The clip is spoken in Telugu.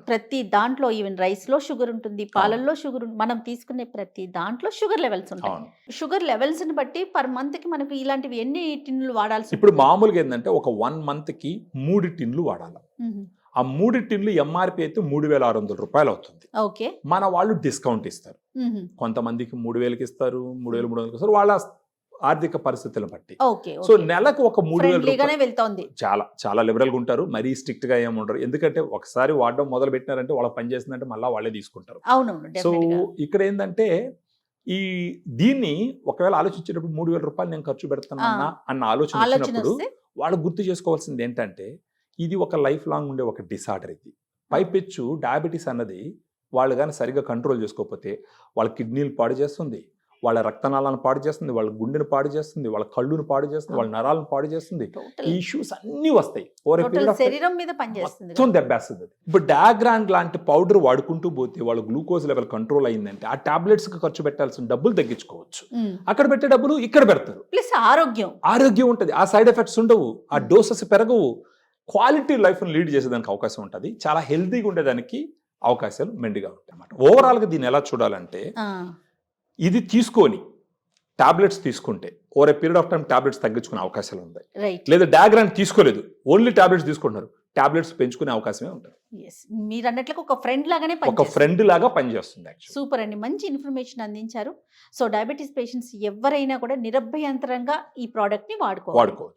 ప్రతి దాంట్లో ఈవెన్ రైస్ లో షుగర్ ఉంటుంది, పాలల్లో షుగర్, మనం తీసుకునే ప్రతి దాంట్లో షుగర్ లెవెల్స్ ఉంటాయి. షుగర్ లెవెల్స్ ని బట్టి పర్ మంత్ కి మనకు ఇలాంటివి ఎన్ని టిన్నులు వాడాల్సి ఇప్పుడు మామూలుగా ఏంటంటే ఒక 1 month కి 3 టిన్లు వాడాలి. ఆ 3 టిన్లు ఎంఆర్పి అయితే 3,600 రూపాయలు అవుతుంది. ఓకే, మన వాళ్ళు డిస్కౌంట్ ఇస్తారు. కొంతమందికి 3,000కి ఇస్తారు, 3,300కి ఇస్తారు, వాళ్ళ ఆర్థిక పరిస్థితులను బట్టి. సో నెలకు ఒక 3,000 వెళ్తోంది. చాలా చాలా లిబరల్ గా ఉంటారు, మరీ స్ట్రిక్ట్ గా ఏముంటారు. ఎందుకంటే ఒకసారి వాడడం మొదలు పెట్టినారంటే వాళ్ళకి పని చేసిందంటే మళ్ళీ వాళ్ళే తీసుకుంటారు. సో ఇక్కడ ఏంటంటే దీన్ని ఒకవేళ ఆలోచించేటప్పుడు 3,000 రూపాయలు నేను ఖర్చు పెడతానన్నా అన్న ఆలోచన వచ్చినప్పుడు వాళ్ళు గుర్తు చేసుకోవాల్సింది ఏంటంటే ఇది ఒక లైఫ్ లాంగ్ ఉండే ఒక డిసార్డర్. ఇది పైపెచ్చు డయాబెటీస్ అన్నది వాళ్ళు కానీ సరిగ్గా కంట్రోల్ చేసుకోకపోతే వాళ్ళ కిడ్నీలు పాడు చేస్తుంది, వాళ్ళ రక్తనాళాలను పాడు చేస్తుంది, వాళ్ళ గుండెను పాడు చేస్తుంది, వాళ్ళ కళ్ళును పాడు చేస్తుంది, వాళ్ళ నరాలను పాడు చేస్తుంది. ఈ ఇష్యూస్ అన్ని వస్తాయి, శరీరం మీద పనిచేస్తుంది, దెబ్బేస్తుంది. ఇప్పుడు డయాగ్రాండ్ లాంటి పౌడర్ వాడుకుంటూ పోతే వాళ్ళ గ్లూకోజ్ లెవెల్ కంట్రోల్ అయిందంటే ఆ టాబ్లెట్స్ కి ఖర్చు పెట్టాల్సిన డబ్బులు తగ్గించుకోవచ్చు. అక్కడ పెట్టే డబ్బులు ఇక్కడ పెడతారు. ప్లస్ ఆరోగ్యం ఉంటుంది, ఆ సైడ్ ఎఫెక్ట్స్ ఉండవు, ఆ డోసెస్ పెరగవు, క్వాలిటీ లైఫ్ని లీడ్ చేసేదానికి అవకాశం ఉంటుంది, చాలా హెల్తీగా ఉండేదానికి అవకాశాలు మెండుగా ఉంటాయి అన్నమాట. ఓవరాల్గా దీన్ని ఎలా చూడాలంటే ఇది తీసుకొని టాబ్లెట్స్ తీసుకుంటే over a period of time tablets తగ్గించుకునే అవకాశాలు ఉంటాయి. లేదా డయాగ్రామ్ తీసుకోలేదు, ఓన్లీ టాబ్లెట్స్ తీసుకుంటున్నారు, టాబ్లెట్స్ పెంచుకునే అవకాశమే ఉంటుంది. మీరు అన్నట్లు ఒక ఫ్రెండ్ లాగా పనిచేస్తుంది. సూపర్ అండి, మంచి ఇన్ఫర్మేషన్ అందించారు. సో డయాబెటీస్ పేషెంట్స్ ఎవరైనా కూడా నిరభ్యంతరంగా ఈ ప్రోడక్ట్ ని వాడుకోవచ్చు.